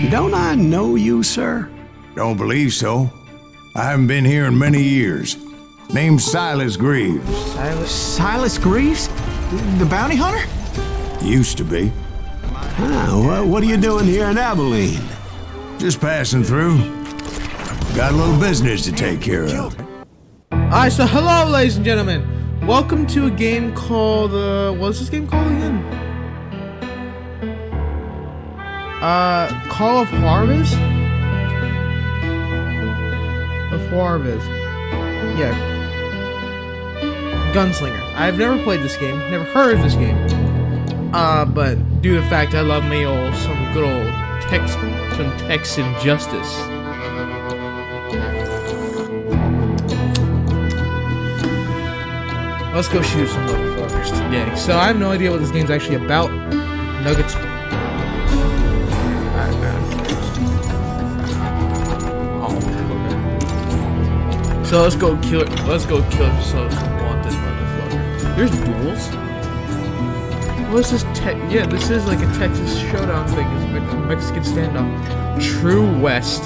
Don't I know you, sir? Don't believe so. I haven't been here in many years. Name's Silas Greaves. Silas Greaves? The bounty hunter? Used to be. What are you doing here in Abilene? Just passing through. Got a little business to take care of. Alright, so hello ladies and gentlemen. Welcome to a game called, what's this game called again? Call of Harvest? Yeah. Gunslinger. I've never played this game, never heard of this game. But due to the fact I love me some good old Texan justice. Let's go shoot some motherfuckers today. So I have no idea what this game's actually about. Nuggets. Alright, man. Oh, okay. So let's go kill some wanted motherfucker. There's duels? What is this yeah, this is like a Texas showdown thing. It's a Mexican standoff. True West.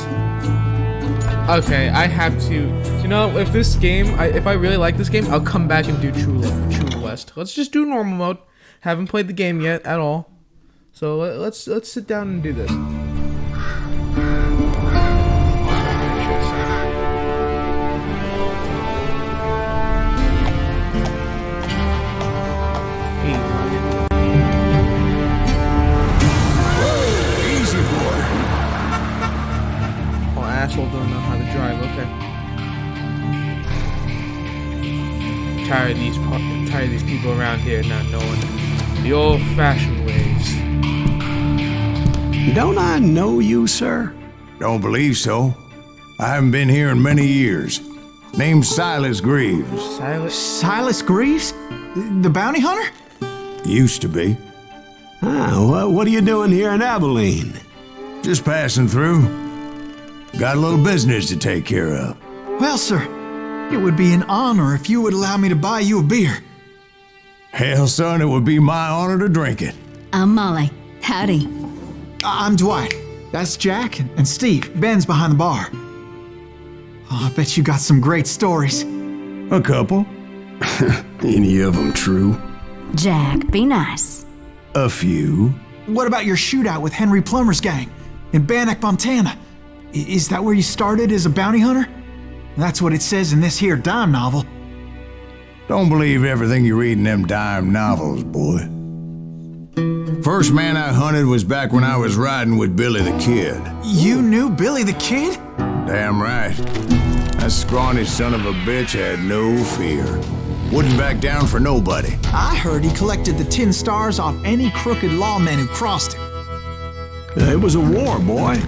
Okay, I have to. You know, if this game, if I really like this game, I'll come back and do True West. Let's just do normal mode. Haven't played the game yet at all, so let's sit down and do this. Easy, boy. Oh, asshole don't know how to drive. Okay. Tired of these people around here not knowing the old-fashioned ways. Don't I know you, sir? Don't believe so. I haven't been here in many years. Name's Silas Greaves. Silas Greaves? The bounty hunter? Used to be. What are you doing here in Abilene? Just passing through. Got a little business to take care of. Well, sir, it would be an honor if you would allow me to buy you a beer. Hell, son, it would be my honor to drink it. I'm Molly. Howdy. I'm Dwight. That's Jack and Steve. Ben's behind the bar. Oh, I bet you got some great stories. A couple. Any of them true? Jack, be nice. A few. What about your shootout with Henry Plummer's gang in Bannock, Montana? Is that where you started as a bounty hunter? That's what it says in this here dime novel. Don't believe everything you read in them dime novels, boy. First man I hunted was back when I was riding with Billy the Kid. You knew Billy the Kid? Damn right. That scrawny son of a bitch had no fear. Wouldn't back down for nobody. I heard he collected the 10 stars off any crooked lawman who crossed him. It was a war, boy.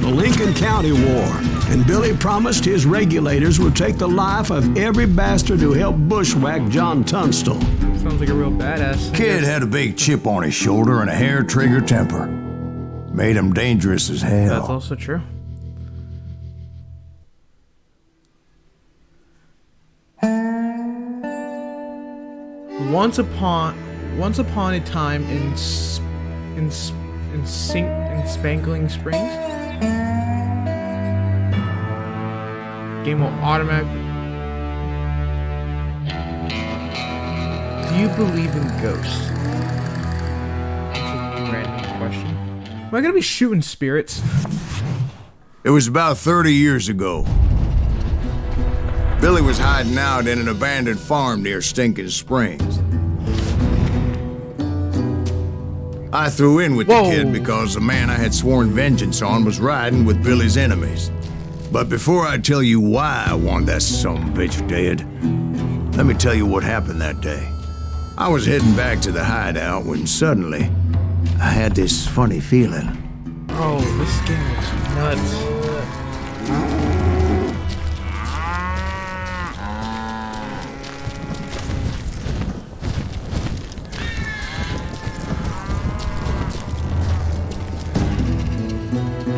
The Lincoln County War. And Billy promised his regulators would take the life of every bastard who helped bushwhack John Tunstall. Sounds like a real badass. Kid had a big chip on his shoulder and a hair-trigger temper. Made him dangerous as hell. That's also true. Once upon a time in Spankling Springs, game will automatically. Do you believe in ghosts? That's a random question. Am I gonna be shooting spirits? It was about 30 years ago. Billy was hiding out in an abandoned farm near Stinking Springs. I threw in with the kid because the man I had sworn vengeance on was riding with Billy's enemies. But before I tell you why I want that sumbitch dead, let me tell you what happened that day. I was heading back to the hideout when suddenly I had this funny feeling. Oh, this game is nuts.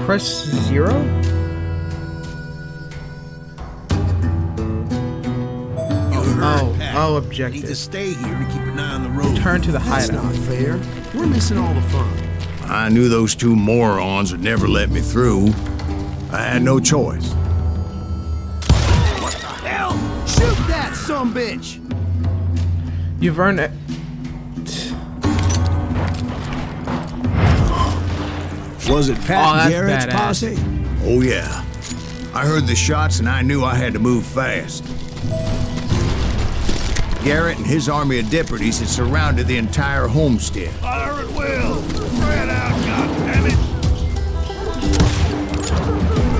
Press 0? Oh, objective. Need to stay here and keep an eye on the road. Turn to the hideout. That's not fair. We're missing all the fun. I I knew those two morons would never let me through. I had no choice. What the hell? Shoot that sumbitch! You've earned it. Was it Oh, Pat that's Garrett's badass. posse? Oh yeah. I heard the shots and I knew I had to move fast. Garrett and his army of deputies had surrounded the entire homestead. Fire at will! Spread out, goddammit!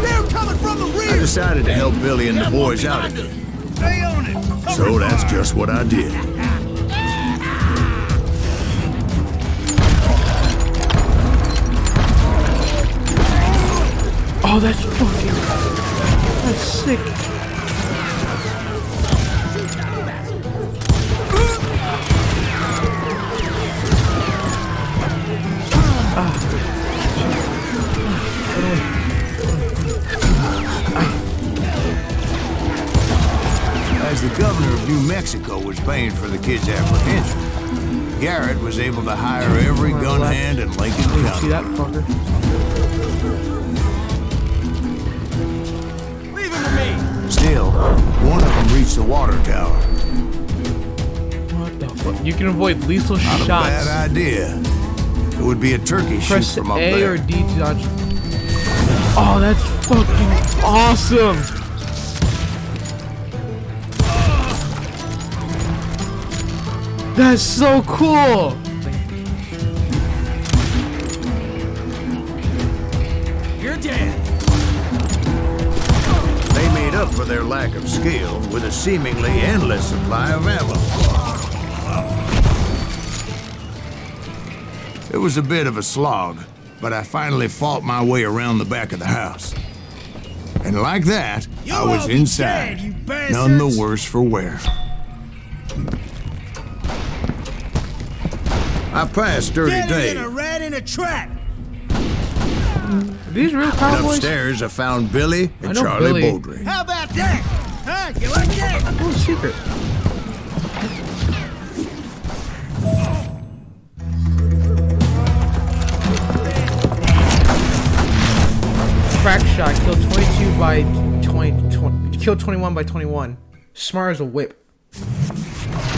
They're coming from the rear! I decided to help Billy and the boys out of it. Stay on it! So that's just what I did. Oh, that's fucking. That's sick. As the governor of New Mexico was paying for the kids' apprehension, Garrett was able to hire every gun hand in Lincoln See County. that fucker? Leave him to me! Still, one of them reached the water tower. What the fuck? You can avoid lethal Not a shots. bad idea. It would be a turkey shoot Press from up A there. or D to dodge. Oh, that's fucking awesome! That's so cool! You're dead! They made up for their lack of skill with a seemingly endless supply of ammo. It was a bit of a slog, but I finally fought my way around the back of the house. And like that, I You'll was all be inside, dead, you none the bastards! worse for wear. I passed Dirty Dead Dave. in a rat in a trap! Are these real And cowboys? upstairs, I found Billy I and know Charlie Billy. Bowdry. How about that? Huh? You like that? Oh, secret. Crack shot killed 22 by 20, killed 21 by 21. Smart as a whip.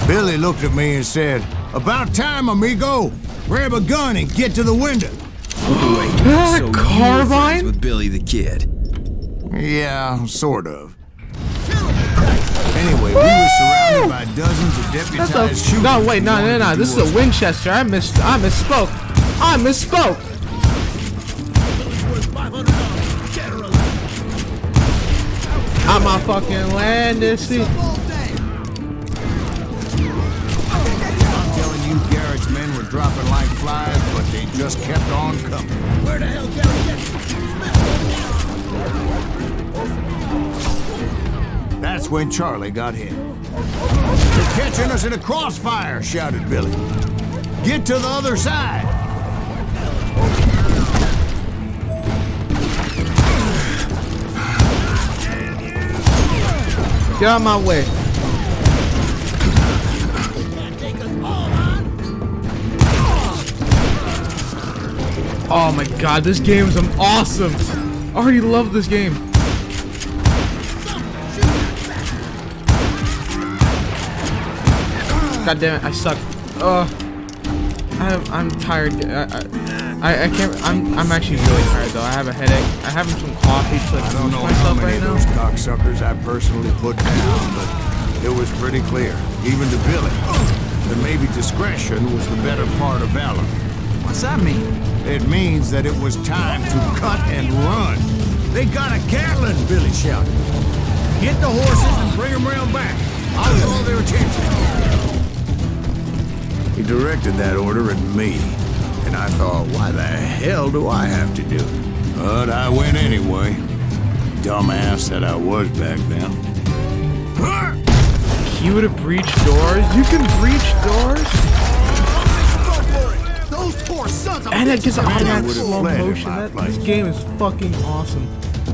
Billy looked at me and said, "About time, amigo. Grab a gun and get to the window." So you were carbine? friends with Billy the Kid. Yeah, sort of. Anyway, we were surrounded by dozens of That's deputized a shooters. no. Wait, no, who no, wanted no. to This do is a us- Winchester. I misspoke. I misspoke. I'm a fucking land this shit. I'm telling you, Garrett's men were dropping like flies, but they just kept on coming. Where the hell Gary That's when Charlie got hit. "They're catching us in a crossfire," shouted Billy. "Get to the other side." Get out of my way. Oh my god, this game's awesome. I already love this game. God damn it, I suck. I'm tired. I can't. I'm actually really tired though. I have a headache. I'm having some coffee to I don't boost know how myself many right of now. those cocksuckers I personally put down, but it was pretty clear, even to Billy, that maybe discretion was the better part of valor. What's that mean? It means that it was time to cut and run. "They got a Gatling," Billy shouted. "Get the horses and bring them round back. I'll draw their attention." He directed that order at me, and I thought, why the hell do I have to do it? But I went anyway. Dumbass that I was back then. Q to breach doors. You can breach doors. Those poor sons of And it gets automatic would've slow fled in motion. my This place. game is fucking awesome.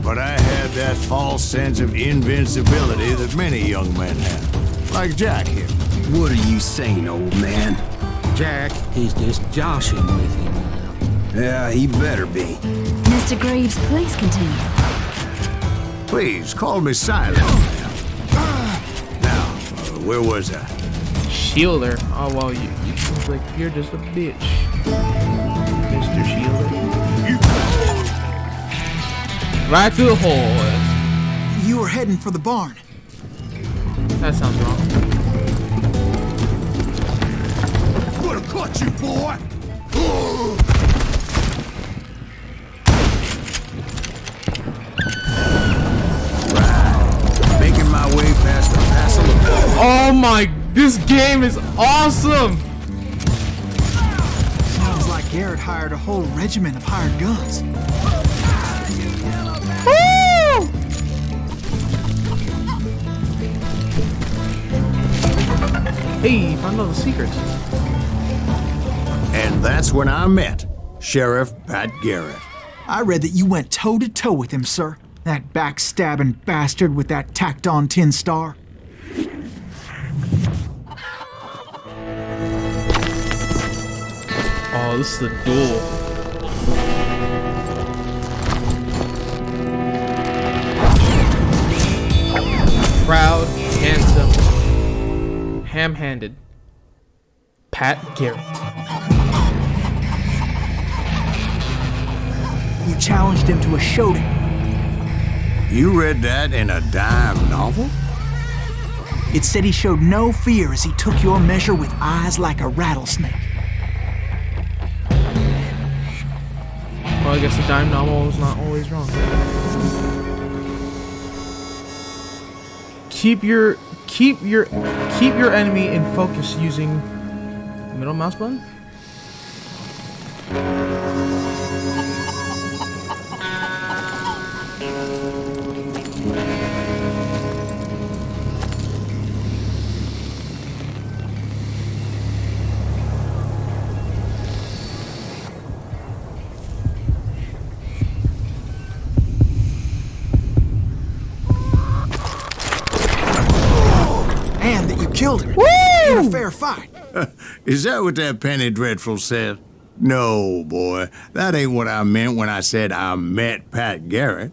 But I had that false sense of invincibility that many young men have. Like Jack here. What are you saying, old man? Jack is just joshing with you now. Yeah, he better be. Mr. Greaves, please continue. Please, call me silent. Now, where was I? Shielder. Oh, well, you seem like you're just a bitch. Mr. Shielder. Right through the hole. You were heading for the barn. That sounds wrong. Gonna cut you, boy! Making my way past the castle of... Oh my, this game is awesome! Sounds like Garrett hired a whole regiment of hired guns. Woo! Hey, found all the secrets. And that's when I met Sheriff Pat Garrett. I read that you went toe-to-toe with him, sir. That backstabbing bastard with that tacked-on tin star. Oh, this is a duel. Proud, handsome, ham-handed. Pat Garrett. You challenged him to a showdown. You read that in a dime novel? It said he showed no fear as he took your measure with eyes like a rattlesnake. Well, I guess the dime novel is not always wrong. Keep your enemy in focus using the middle mouse button. And that you killed him. In a fair fight. Is that what that Penny Dreadful said? No, boy. That ain't what I meant when I said I met Pat Garrett.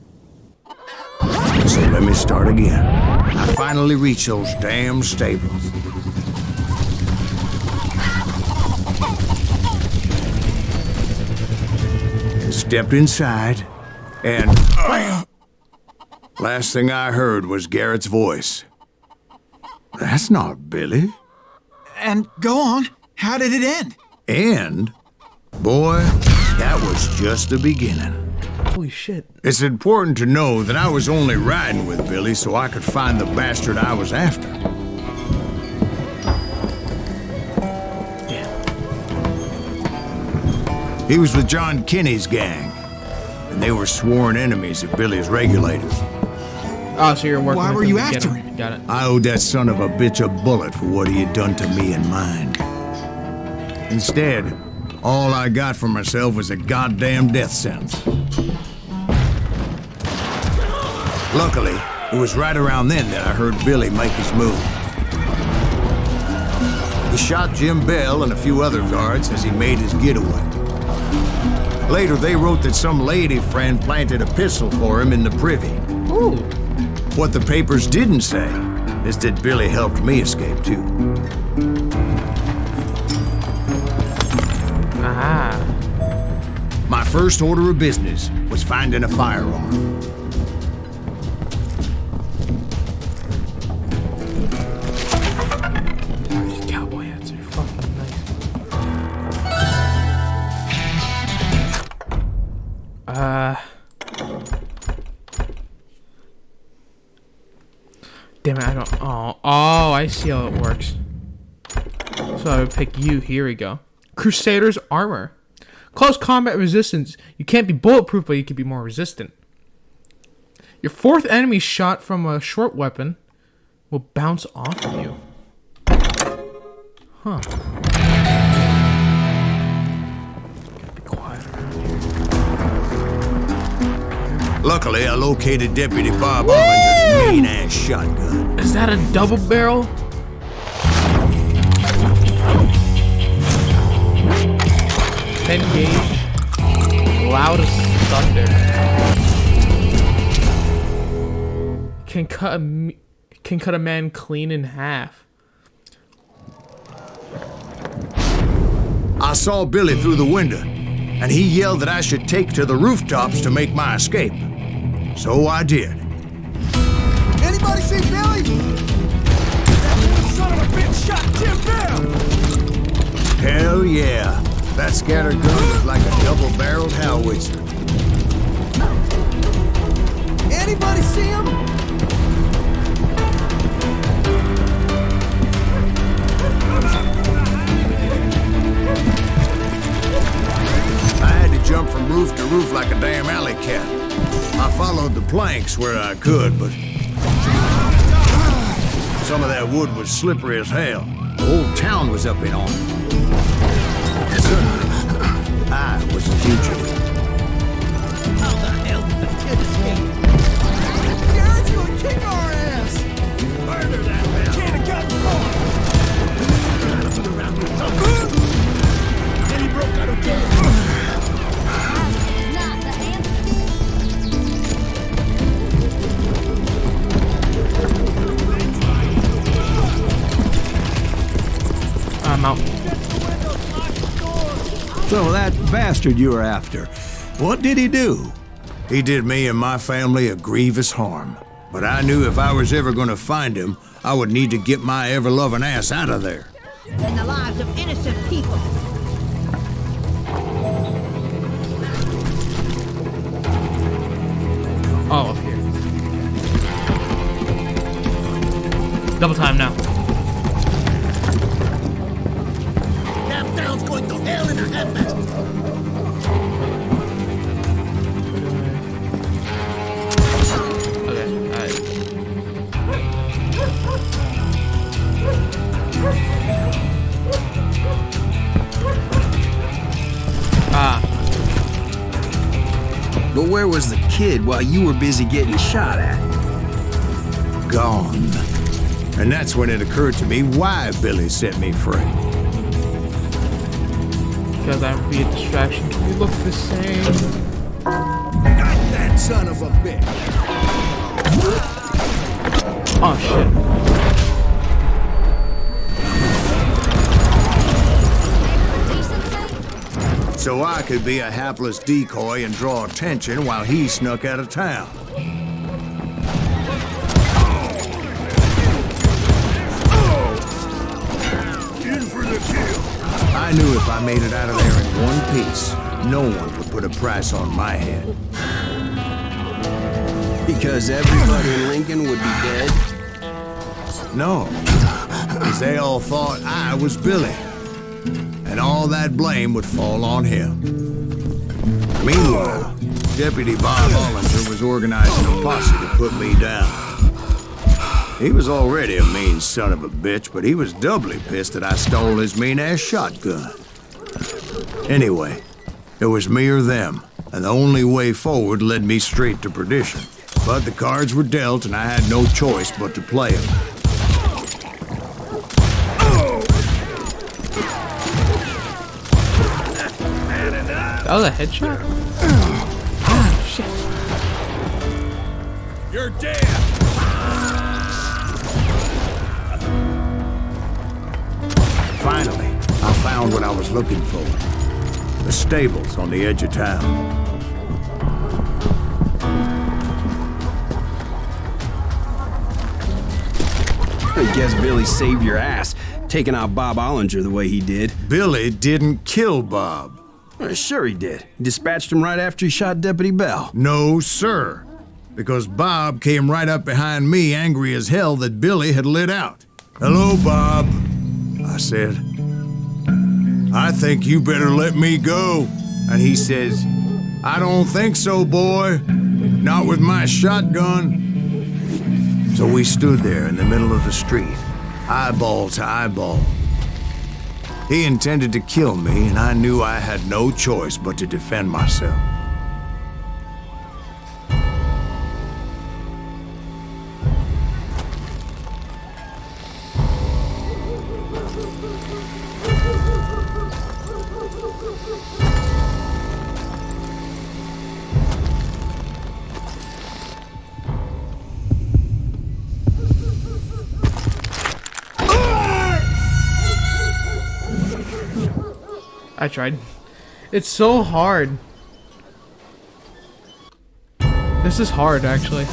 So let me start again. I finally reached those damn stables. Stepped inside, and last thing I heard was Garrett's voice. That's not Billy. And go on. How did it end? And, boy, that was just the beginning. Holy shit. It's important to know that I was only riding with Billy so I could find the bastard I was after. Damn. He was with John Kinney's gang, and they were sworn enemies of Billy's regulators. Oh, so you're working Why with were him you to get after him. him? Got it. I owed that son of a bitch a bullet for what he had done to me and mine. Instead, all I got for myself was a goddamn death sentence. Luckily, it was right around then that I heard Billy make his move. He shot Jim Bell and a few other guards as he made his getaway. Later, they wrote that some lady friend planted a pistol for him in the privy. Ooh. What the papers didn't say is that Billy helped me escape too. Aha. My first order of business was finding a firearm. These cowboy hats are fucking nice. Damn it, I don't. Oh, I see how it works. So I would pick you. Here we go. Crusader's armor. Close combat resistance. You can't be bulletproof, but you can be more resistant. Your fourth enemy shot from a short weapon will bounce off of you. Huh. Gotta be quiet around here. Luckily, I located Deputy Bob Ollinger's mean-ass shotgun. Is that a double barrel? Engage. loud as thunder. Can cut a man clean in half. I saw Billy through the window, and he yelled that I should take to the rooftops to make my escape. So I did. Anybody see Billy? That little son of a bitch shot Tim Bell! Hell yeah. That scatter gun was like a double-barreled howitzer. Anybody see him? I had to jump from roof to roof like a damn alley cat. I followed the planks where I could, but some of that wood was slippery as hell. The whole town was up in arms. Suddenly, I was a fugitive. How the hell did the kid escape? Garrett's gonna kick our ass! Murder that man! Can't have gotten caught! Then he broke out of jail. Not the answer. I'm out. So that bastard you were after, what did he do? He did me and my family a grievous harm. But I knew if I was ever gonna find him, I would need to get my ever-loving ass out of there. And the lives of innocent people. Oh, up here. Double time now. That town's going to hell in a handbasket! Okay, alright. But where was the kid while you were busy getting shot at? Gone. And that's when it occurred to me why Billy set me free. Because I would be a distraction. We look the same. Got that son of a bitch! Oh shit. So I could be a hapless decoy and draw attention while he snuck out of town. In for the kill! I knew if I made it out of there in one piece, no one would put a price on my head. Because everybody in Lincoln would be dead? No, because they all thought I was Billy. And all that blame would fall on him. Meanwhile, Deputy Bob Ollinger was organizing a posse to put me down. He was already a mean son of a bitch, but he was doubly pissed that I stole his mean-ass shotgun. Anyway, it was me or them, and the only way forward led me straight to perdition. But the cards were dealt, and I had no choice but to play them. That was a headshot? Ah, shit. You're dead! Finally, I found what I was looking for. The stables on the edge of town. I guess Billy saved your ass, taking out Bob Ollinger the way he did. Billy didn't kill Bob. Well, sure he did. He dispatched him right after he shot Deputy Bell. No, sir. Because Bob came right up behind me, angry as hell that Billy had lit out. "Hello, Bob," I said. "I think you better let me go." And he says, "I don't think so, boy. Not with my shotgun." So we stood there in the middle of the street, eyeball to eyeball. He intended to kill me, and I knew I had no choice but to defend myself. I tried. It's so hard. This is hard, actually.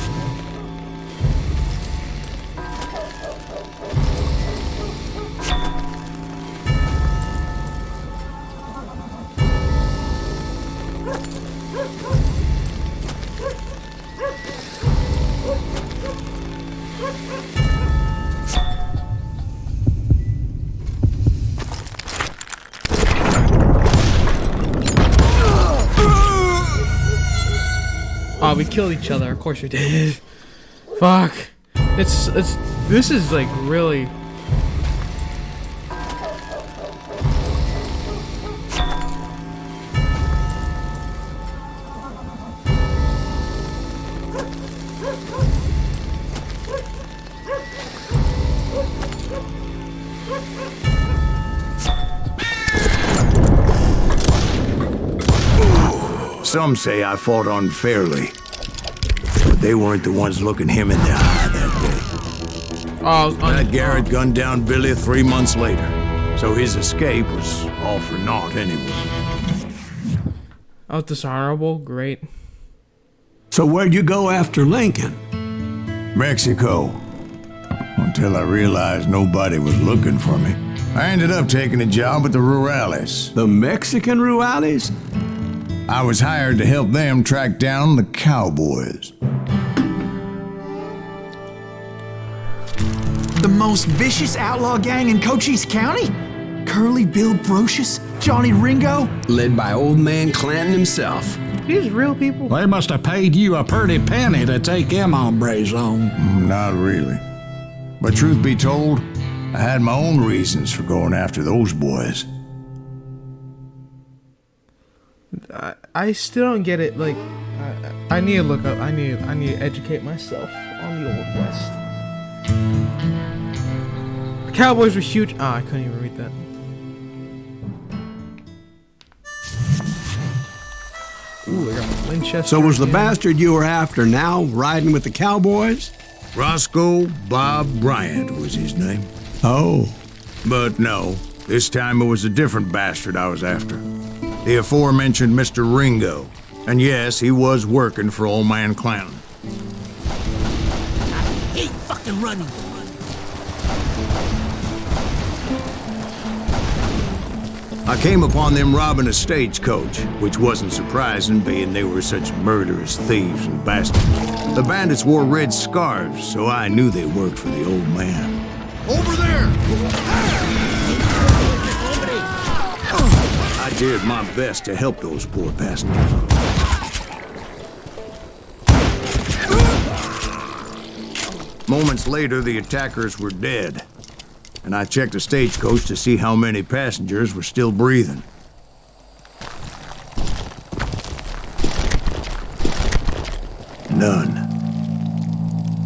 Oh, we killed each other. Of course we did. Fuck. This is like really. Some say I fought unfairly, but they weren't the ones looking him in the eye that day. Oh, That Garrett gunned down Billy 3 months later, so his escape was all for naught anyway. oh, dishonorable. Great. So where'd you go after Lincoln? Mexico. Until I realized nobody was looking for me. I ended up taking a job at the Rurales. The Mexican Rurales? I was hired to help them track down the cowboys. The most vicious outlaw gang in Cochise County? Curly Bill Brocious? Johnny Ringo? Led by old man Clanton himself. These real people. They must have paid you a pretty penny to take them hombres on. Not really. But truth be told, I had my own reasons for going after those boys. I still don't get it. Like, I need to look up. I need to educate myself on the Old West. The Cowboys were huge. Ah, I couldn't even read that. Ooh, I got my Winchester. So was the again. bastard you were after now riding with the cowboys? Roscoe Bob Bryant was his name. Oh. But no, this time it was a different bastard I was after. The aforementioned Mr. Ringo. And yes, he was working for old man Clanton. I hate fucking running. I came upon them robbing a stagecoach, which wasn't surprising, being they were such murderous thieves and bastards. The bandits wore red scarves, so I knew they worked for the old man. Over there! I did my best to help those poor passengers. Moments later, the attackers were dead, and I checked the stagecoach to see how many passengers were still breathing. None.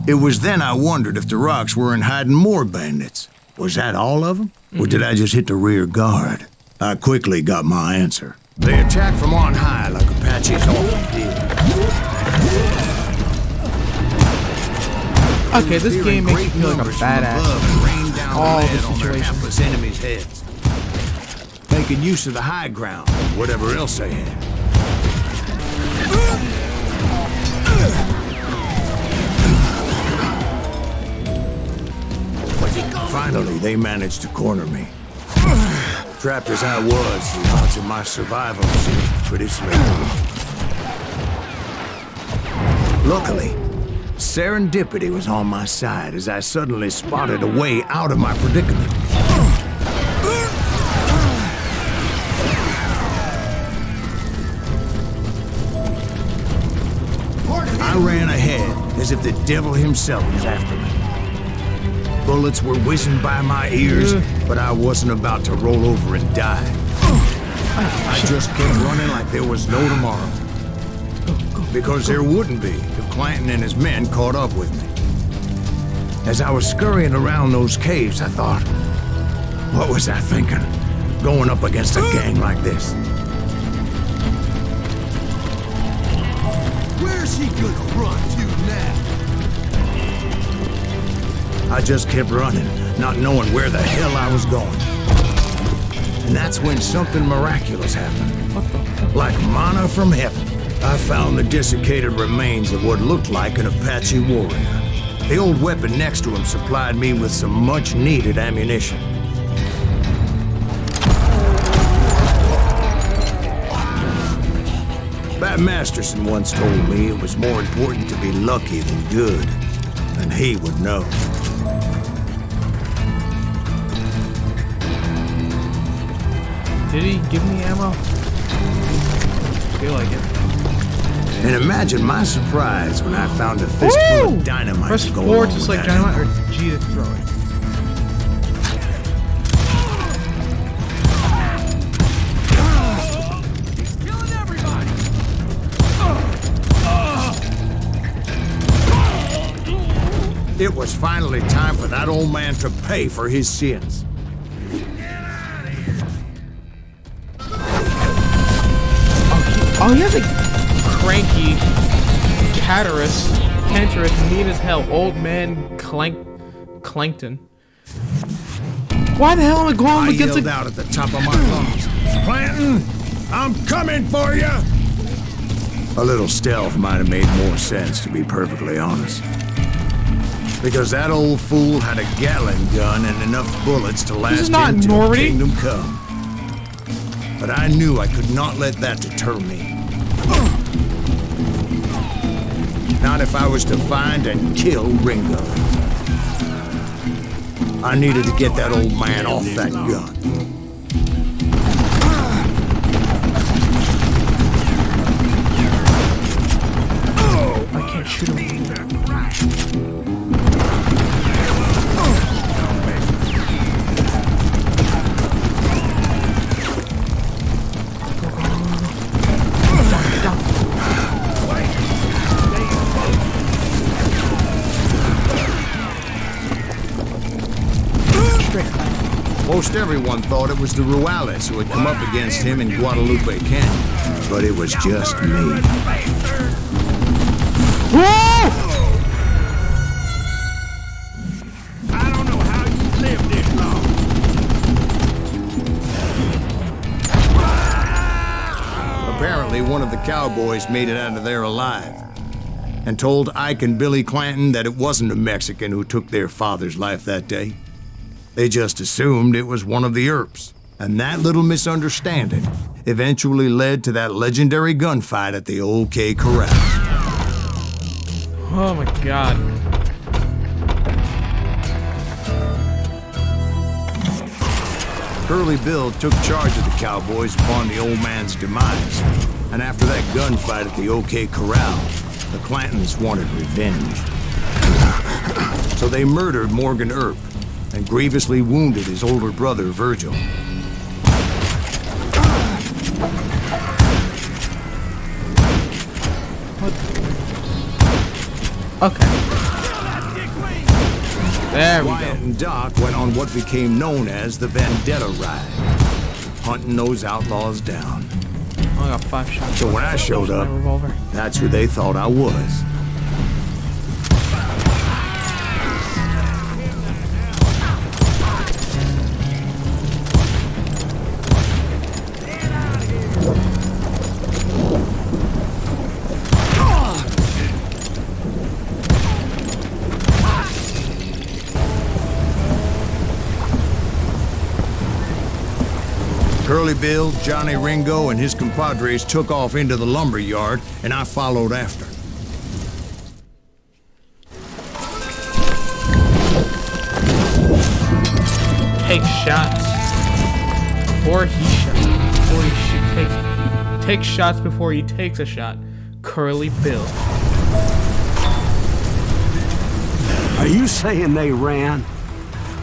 It was then I wondered if the rocks weren't hiding more bandits. Was that all of them? Or did I just hit the rear guard? I quickly got my answer. They attacked from on high like Apaches often did. Okay, this game makes you feel like a badass. All the situations. Enemies' heads. Making use of the high ground, whatever else they had. Finally, they managed to corner me. Trapped as I was, the odds of my survival seemed pretty slim. Luckily, serendipity was on my side as I suddenly spotted a way out of my predicament. I ran ahead as if the devil himself was after me. Bullets were whizzing by my ears, but I wasn't about to roll over and die. I just kept running like there was no tomorrow. Because there wouldn't be if Clanton and his men caught up with me. As I was scurrying around those caves, I thought, what was I thinking? Going up against a gang like this? Where's he gonna run to now? I just kept running, not knowing where the hell I was going. And And that's when something miraculous happened. Like manna from heaven, I found the desiccated remains of what looked like an Apache warrior. The old weapon next to him supplied me with some much-needed ammunition. Bat Masterson once told me it was more important to be lucky than good, and he would know. Did he give me ammo? Feel like it. And imagine my surprise when I found a fistful of dynamite. Press to go 4 along to with select that. dynamite, or G to throw it. Killing everybody! It was finally time for that old man to pay for his sins. Oh, he has a cranky, cancerous, mean as hell, old man Clankton. Why the hell am I going I against yelled out at the top of my lungs, "Clanton, I'm coming for you!" A little stealth might have made more sense, to be perfectly honest. Because that old fool had a Gatling gun and enough bullets to last not him till Normandy. kingdom come. But I knew I could not let that deter me. Not if I was to find and kill Ringo. I needed to get that old man off that gun. I can't shoot him. Most everyone thought it was the Ruales who had come up against him in Guadalupe Canyon, but it was just me. I don't know how you lived this long. Apparently, one of the cowboys made it out of there alive and told Ike and Billy Clanton that it wasn't a Mexican who took their father's life that day. They just assumed it was one of the Earps, and that little misunderstanding eventually led to that legendary gunfight at the OK Corral. Oh my god. Curly Bill took charge of the cowboys upon the old man's demise, and after that gunfight at the OK Corral, the Clantons wanted revenge. So they murdered Morgan Earp and grievously wounded his older brother, Virgil. Okay. There we Wyatt go. and Doc went on what became known as the Vendetta Ride, hunting those outlaws down. I got 5 shots. So when I showed My up, revolver. that's who they thought I was. Curly Bill, Johnny Ringo, and his compadres took off into the lumber yard, and I followed after. Take shots before he shot. Before he take shots before he takes a shot. Curly Bill. Are you saying they ran?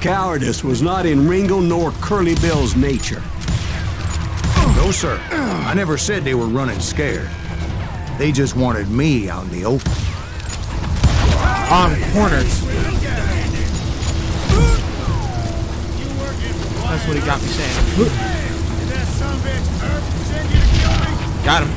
Cowardice was not in Ringo nor Curly Bill's nature. No, sir. I never said they were running scared. They just wanted me out in the open. On corners. That's what he got me saying. Got him.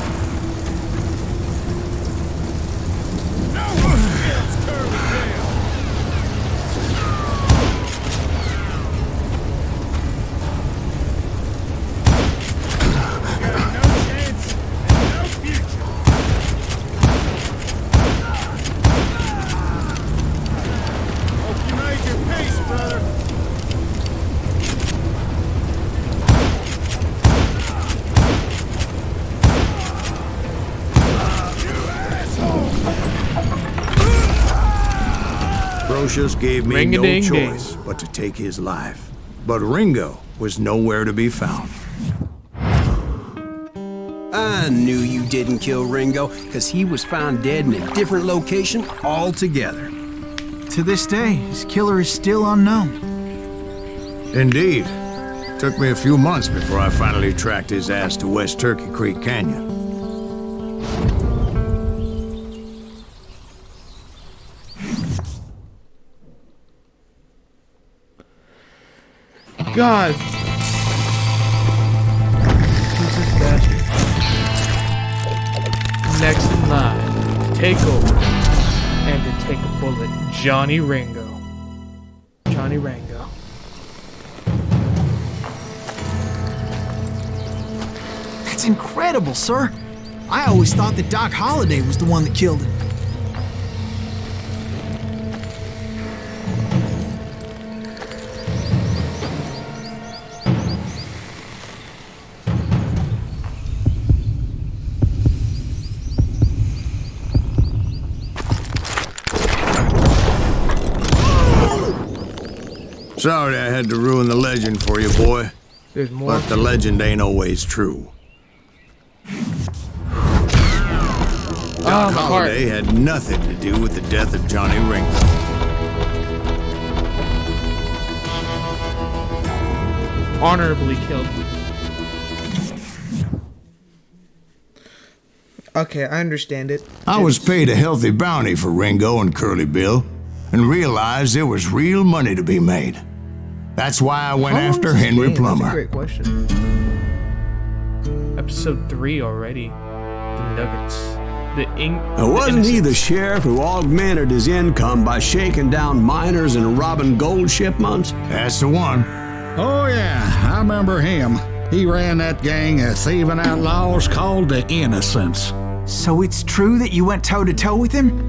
Aloysius gave me no Ring-a-ding-ding. choice but to take his life. But Ringo was nowhere to be found. I knew you didn't kill Ringo, because he was found dead in a different location altogether. To this day, his killer is still unknown. Indeed. Took me a few months before I finally tracked his ass to West Turkey Creek Canyon. God. Who's this bastard? Next in line to take over and to take a bullet, Johnny Ringo. Johnny Rango. That's incredible, sir. I always thought that Doc Holliday was the one that killed him. Sorry I had to ruin the legend for you, boy. There's more. But the legend ain't always true. Doc my Holliday heart. had nothing to do with the death of Johnny Ringo. Honorably killed. Okay, I understand it. I was paid a healthy bounty for Ringo and Curly Bill, and realized there was real money to be made. That's why I went How long after is this Henry game? Plummer. That's a great question. Episode 3 already. The Nuggets. Now, wasn't he the sheriff who augmented his income by shaking down miners and robbing gold shipments? That's the one. Oh, yeah, I remember him. He ran that gang of thieving outlaws called the Innocents. So it's true that you went toe-to-toe with him?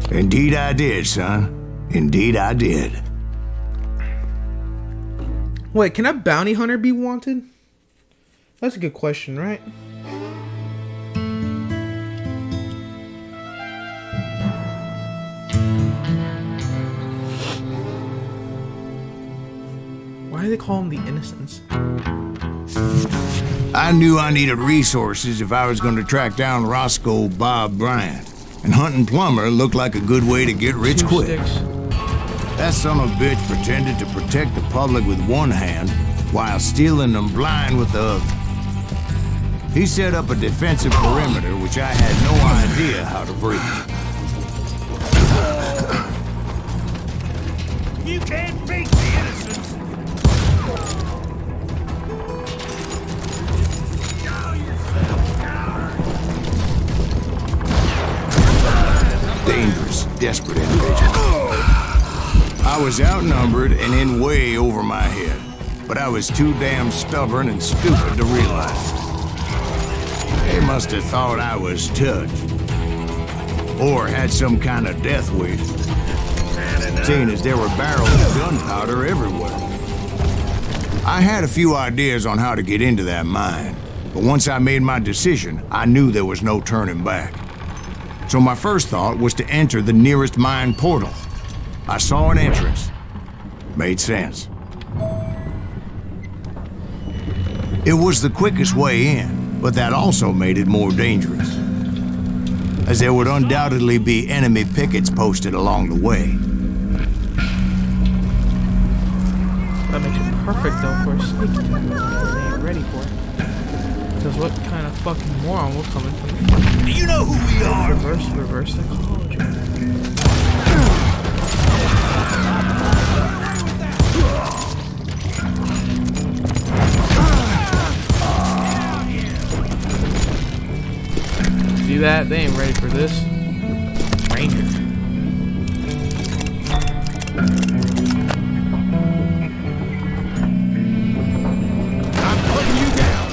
Indeed I did, son. Indeed I did. Wait, can a bounty hunter be wanted? That's a good question, right? Why do they call them the Innocents? I knew I needed resources if I was going to track down Roscoe Bob Bryant, and hunting Plummer looked like a good way to get rich 2 quick. sticks. That son of a bitch pretended to protect the public with one hand while stealing them blind with the other. He set up a defensive perimeter which I had no idea how to breach. You can't beat the Innocents. Dangerous, desperate individual. I was outnumbered and in way over my head, but I was too damn stubborn and stupid to realize it. They must have thought I was touched, or had some kind of death wish, seeing as there were barrels of gunpowder everywhere. I had a few ideas on how to get into that mine, but once I made my decision, I knew there was no turning back. So my first thought was to enter the nearest mine portal. I saw an entrance. Made sense. It was the quickest way in, but that also made it more dangerous, as there would undoubtedly be enemy pickets posted along the way. That makes it perfect though for a sneak attack. Because they ain't ready for it. Because what kind of fucking moron will come in from the front? Do you know who we are? Reverse psychology. See that? They ain't ready for this. Ranger. I'm putting you down.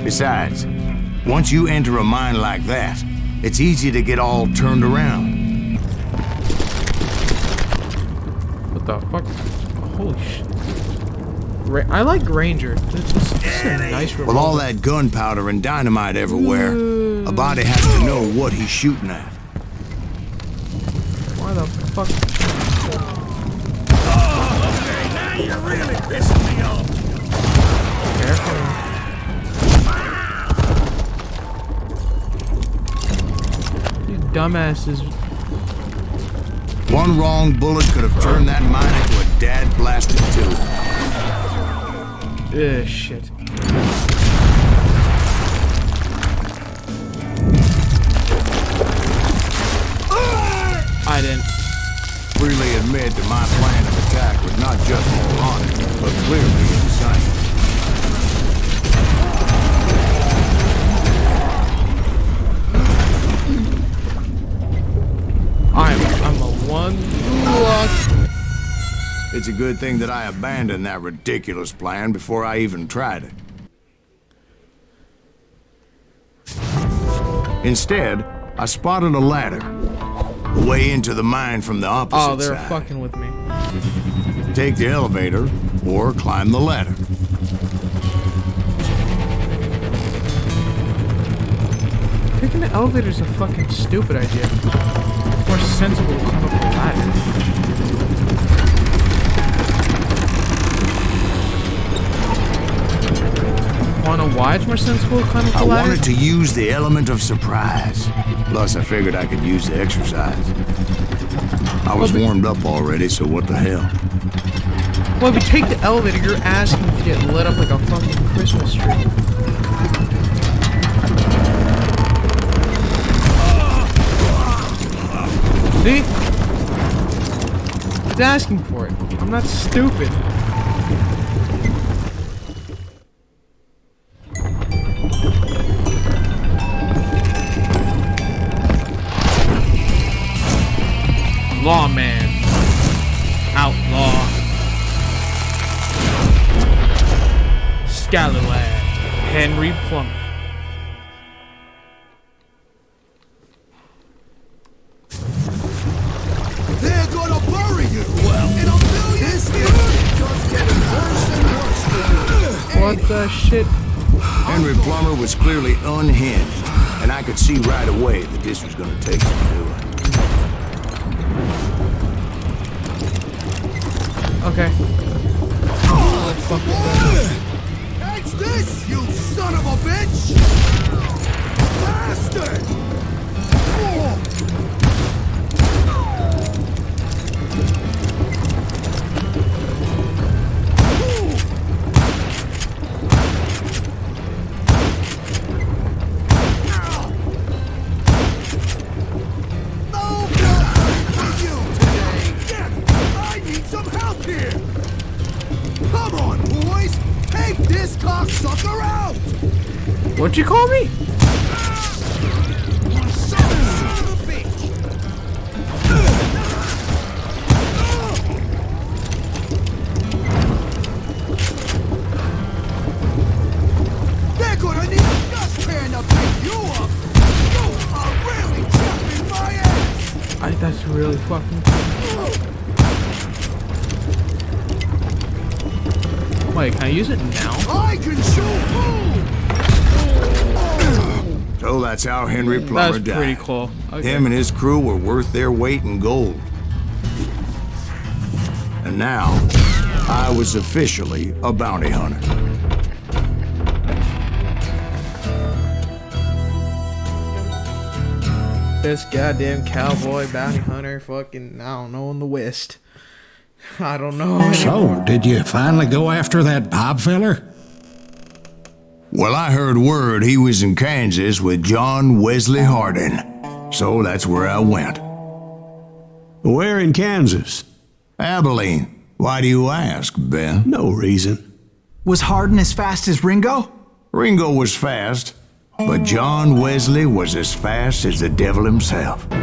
Besides, once you enter a mine like that, it's easy to get all turned around. What the fuck? Holy shit. I like Ranger. This is a nice revolver. With all that gunpowder and dynamite everywhere, a body has to know what he's shooting at. Why the fuck? Oh, okay, now you're really pissing me off. Careful. You dumbasses. One wrong bullet could have turned that mine into a dad-blasted tube. Ugh, shit. I didn't. Freely admit that my plan of attack was not just moronic, but clearly insane. I'm a one luck. It's a good thing that I abandoned that ridiculous plan before I even tried it. Instead, I spotted a ladder. A way into the mine from the opposite Oh, they're side. fucking with me. Take the elevator or climb the ladder. Taking the elevator is a fucking stupid idea. It's more sensible to climb up the ladder. Wanna know why it's more sensible to climb up the I ladder? wanted to use the element of surprise. Plus, I figured I could use the exercise. I was warmed up already, so what the hell? Well, if you take the elevator, you're asking to get lit up like a fucking Christmas tree. See? It's asking for it. I'm not stupid. Lawman. Outlaw. Scallywag. Henry Plummer. They're gonna bury you. Well, in a million years, just getting worse and worse for you. What the shit? Henry Plummer was clearly unhinged, and I could see right away that this was going to take some doing. Okay. Oh, fuck that. Catch this, you son of a bitch! Bastard! Oh. What'd you call me? They're gonna need a dustpan to pick you up. You are really chapping my ass. That's really fucking cool. Wait, can I use it now? I can shoot food. So that's how Henry Plummer died. That's pretty cool. Okay. Him and his crew were worth their weight in gold. And now, I was officially a bounty hunter. This goddamn cowboy bounty hunter fucking, I don't know, in the West. I don't know anymore. So, did you finally go after that Bob feller? Well, I heard word he was in Kansas with John Wesley Hardin. So that's where I went. Where in Kansas? Abilene. Why do you ask, Ben? No reason. Was Hardin as fast as Ringo? Ringo was fast, but John Wesley was as fast as the devil himself. How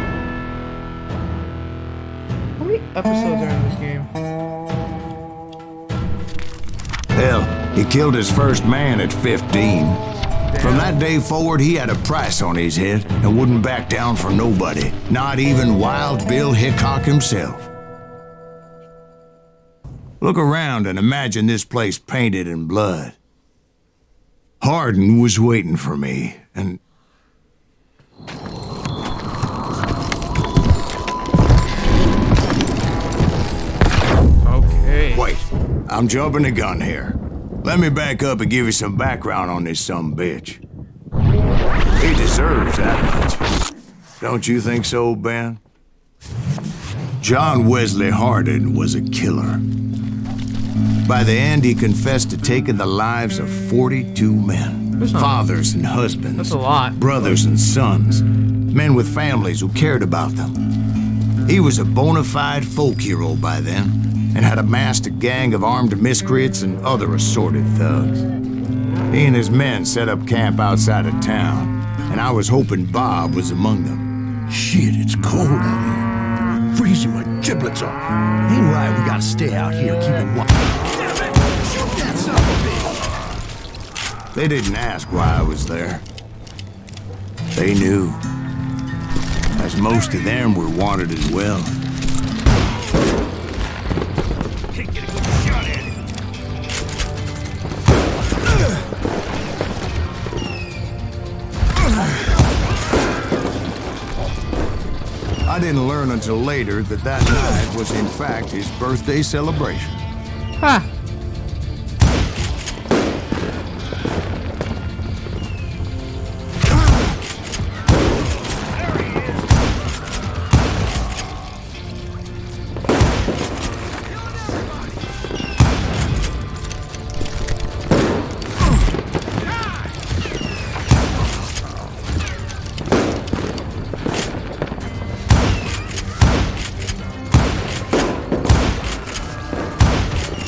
many episodes are in this game? Hell, he killed his first man at 15. From that day forward, he had a price on his head and wouldn't back down for nobody, not even Wild Bill Hickok himself. Look around and imagine this place painted in blood. Hardin was waiting for me, and... Okay. Wait, I'm jumping the gun here. Let me back up and give you some background on this sumbitch. He deserves that much. Don't you think so, Ben? John Wesley Hardin was a killer. By the end, he confessed to taking the lives of 42 men. Fathers and husbands. That's a lot. Brothers and sons. Men with families who cared about them. He was a bona fide folk hero by then, and had amassed a gang of armed miscreants and other assorted thugs. He and his men set up camp outside of town, and I was hoping Bob was among them. Shit, it's cold out here. Freezing my giblets off. Ain't right, we gotta stay out here, keeping watch. Shoot that son of a bitch! They didn't ask why I was there. They knew. As most of them were wanted as well. Can't get a good shot at it. I didn't learn until later that that night was in fact his birthday celebration. Ha!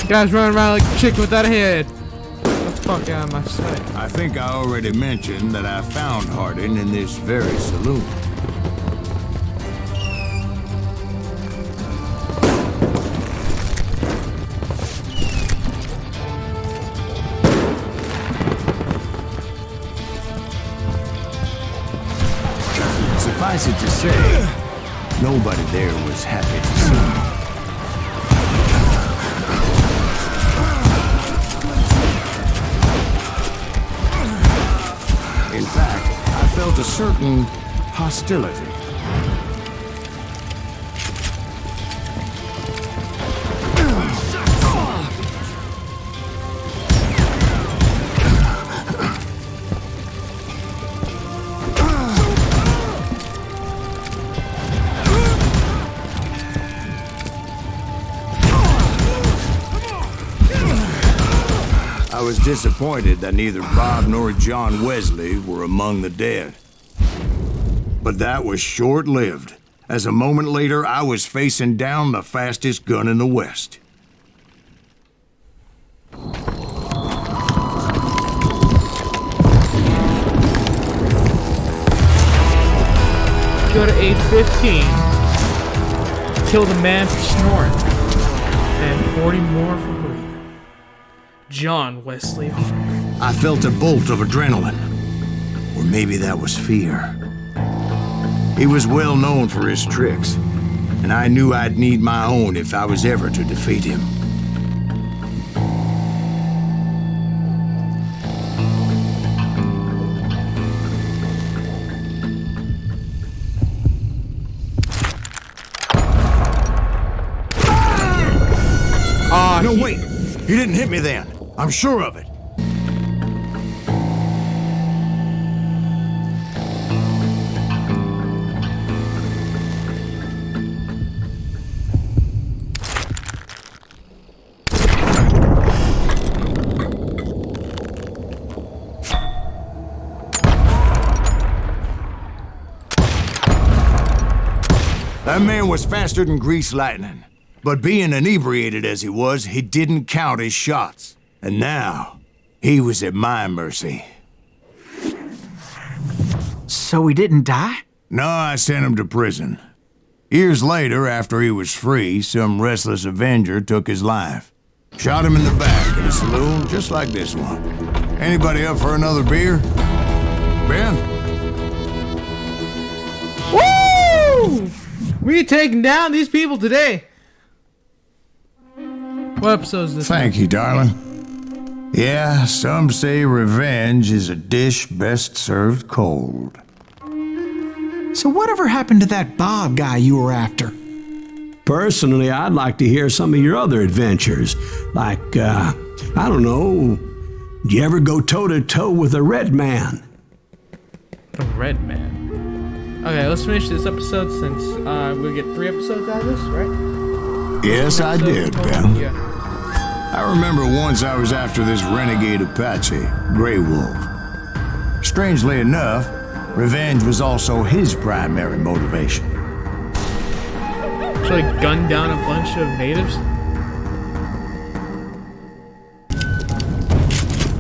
Guy's running around like a chicken without a head. Get the fuck out of my sight. I think I already mentioned that I found Hardin in this very saloon. Suffice it to say, nobody there was happy to see me. In fact, I felt a certain hostility. I was disappointed that neither Bob nor John Wesley were among the dead. But that was short-lived, as a moment later I was facing down the fastest gun in the West. Go to 815. Kill the man for snoring. And 40 more for breathing. John Wesley Hardin. I felt a bolt of adrenaline. Or maybe that was fear. He was well known for his tricks, and I knew I'd need my own if I was ever to defeat him. No, wait! He didn't hit me then. I'm sure of it. That man was faster than greased lightning. But being inebriated as he was, he didn't count his shots. And now, he was at my mercy. So he didn't die? No, I sent him to prison. Years later, after he was free, some restless avenger took his life. Shot him in the back in a saloon just like this one. Anybody up for another beer? Ben? Woo! We taking down these people today. What episode is this? Thank you, darling. Yeah, some say revenge is a dish best served cold. So whatever happened to that Bob guy you were after? Personally, I'd like to hear some of your other adventures. Like, I don't know, did you ever go toe-to-toe with a red man? A red man. Okay, let's finish this episode since we'll get 3 episodes out of this, right? Yes, I did, Ben. Yeah. I remember once I was after this renegade Apache, Grey Wolf. Strangely enough, revenge was also his primary motivation. So, like, gunned down a bunch of natives?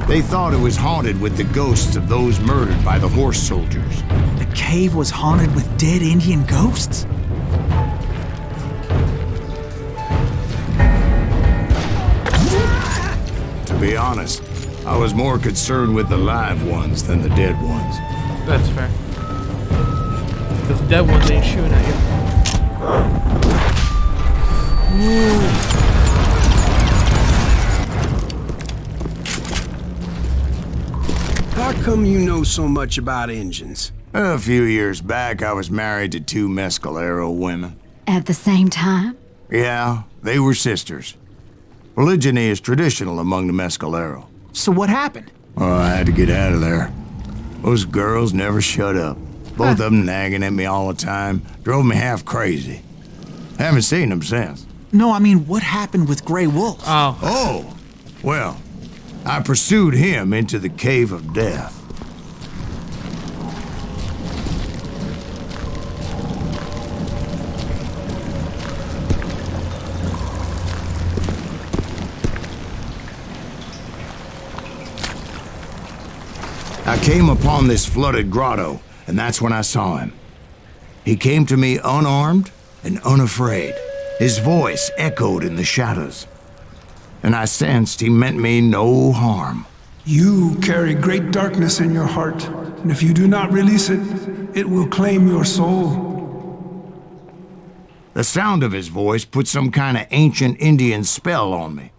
They thought it was haunted with the ghosts of those murdered by the horse soldiers. The cave was haunted with dead Indian ghosts? To be honest, I was more concerned with the live ones than the dead ones. That's fair. Because the dead ones ain't shooting at you. How come you know so much about engines? A few years back, I was married to 2 Mescalero women. At the same time? Yeah, they were sisters. Polygyny is traditional among the Mescalero. So what happened? Oh, I had to get out of there. Those girls never shut up. Both of them nagging at me all the time. Drove me half crazy. Haven't seen them since. No, I mean, what happened with Grey Wolf? Oh, well, I pursued him into the Cave of Death. I came upon this flooded grotto, and that's when I saw him. He came to me unarmed and unafraid. His voice echoed in the shadows, and I sensed he meant me no harm. You carry great darkness in your heart, and if you do not release it, it will claim your soul. The sound of his voice put some kind of ancient Indian spell on me.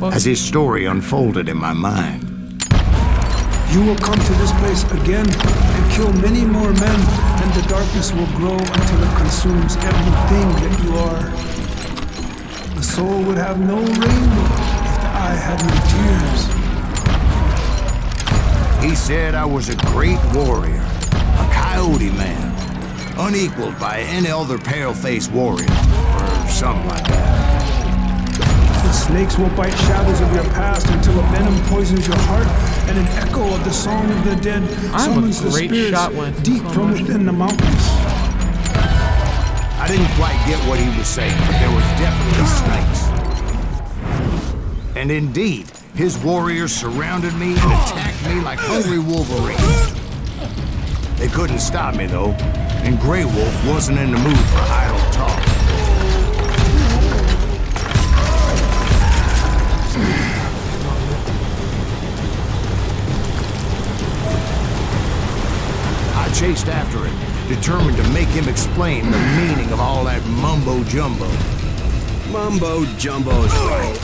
As his story unfolded in my mind. You will come to this place again and kill many more men, and the darkness will grow until it consumes everything that you are. The soul would have no rainbow if the eye had no tears. He said I was a great warrior, a coyote man, unequaled by any other pale-faced warrior, or something like that. The snakes will bite shadows of your past until a venom poisons your heart, and an echo of the song of the dead summons the spirits deep from within the mountains. I didn't quite get what he was saying, but there was definitely snakes. And indeed, his warriors surrounded me and attacked me like hungry wolverines. They couldn't stop me, though, and Grey Wolf wasn't in the mood for idle talk. I chased after him, determined to make him explain the meaning of all that mumbo-jumbo. Mumbo-jumbo is right.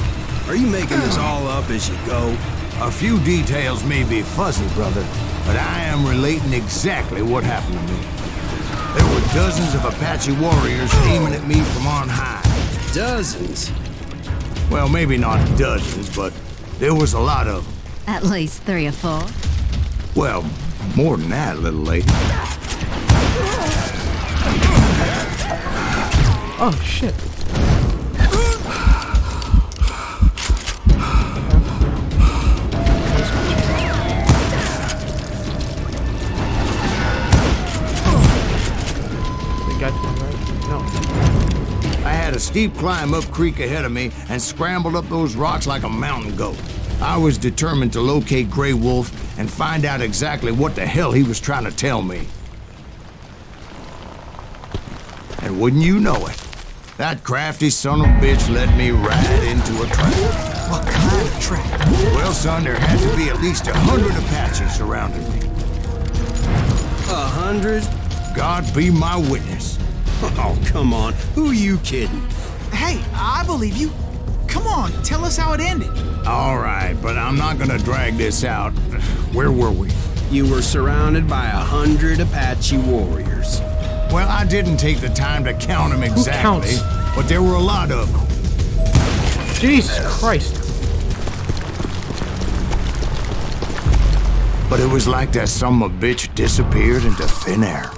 Are you making this all up as you go? A few details may be fuzzy, brother, but I am relating exactly what happened to me. There were dozens of Apache warriors aiming at me from on high. Dozens? Well, maybe not dozens, but there was a lot of them. At least 3 or 4. Well, more than that, little lady. Oh, shit. I had a steep climb up creek ahead of me and scrambled up those rocks like a mountain goat. I was determined to locate Grey Wolf and find out exactly what the hell he was trying to tell me. And wouldn't you know it, that crafty son of a bitch led me right into a trap. What kind of trap? Well, son, there had to be at least 100 Apaches surrounding me. 100? God be my witness. Oh, come on. Who are you kidding? Hey, I believe you. Come on, tell us how it ended. All right, but I'm not gonna drag this out. Where were we? You were surrounded by 100 Apache warriors. Well, I didn't take the time to count them exactly, but there were a lot of them. Jesus Christ. But it was like that son of a bitch disappeared into thin air.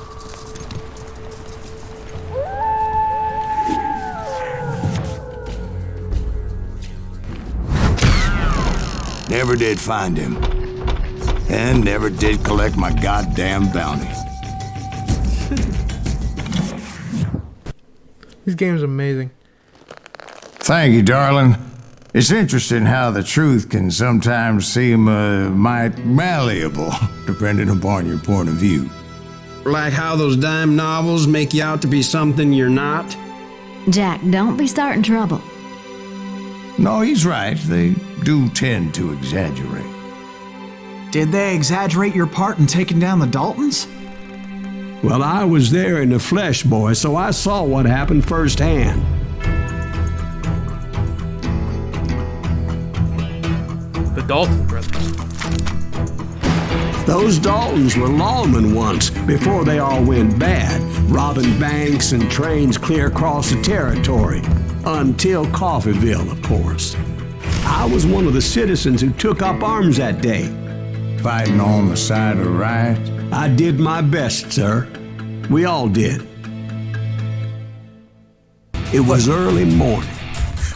Never did find him. And never did collect my goddamn bounty. This game's amazing. Thank you, darling. It's interesting how the truth can sometimes seem might malleable, depending upon your point of view. Like how those dime novels make you out to be something you're not? Jack, don't be starting trouble. No, he's right. They do tend to exaggerate. Did they exaggerate your part in taking down the Daltons? Well, I was there in the flesh, boy, so I saw what happened firsthand. The Dalton brothers. Those Daltons were lawmen once, before they all went bad, robbing banks and trains clear across the territory. Until Coffeeville, of course. I was one of the citizens who took up arms that day. Fighting on the side of right? I did my best, sir. We all did. It was early morning.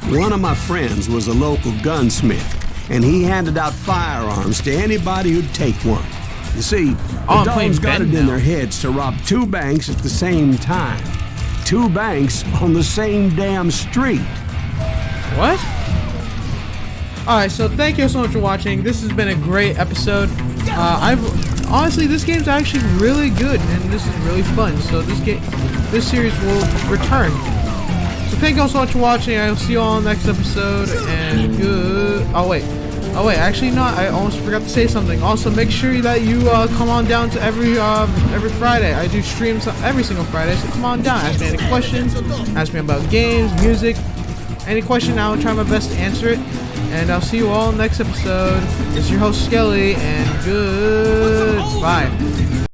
One of my friends was a local gunsmith, and he handed out firearms to anybody who'd take one. You see, the Daltons got it in their heads to rob 2 banks at the same time. 2 banks on the same damn street. What? Alright, so thank you so much for watching. This has been a great episode. Honestly, this game's actually really good, and this is really fun. So this series will return. So thank you all so much for watching. I'll see you all in the next episode. And good. Oh wait, actually no. I almost forgot to say something. Also, make sure that you come on down to every Friday. I do streams every single Friday, so come on down. Ask me any questions. Ask me about games, music, any question. I will try my best to answer it. And I'll see you all in the next episode. It's your host Skelly, and good.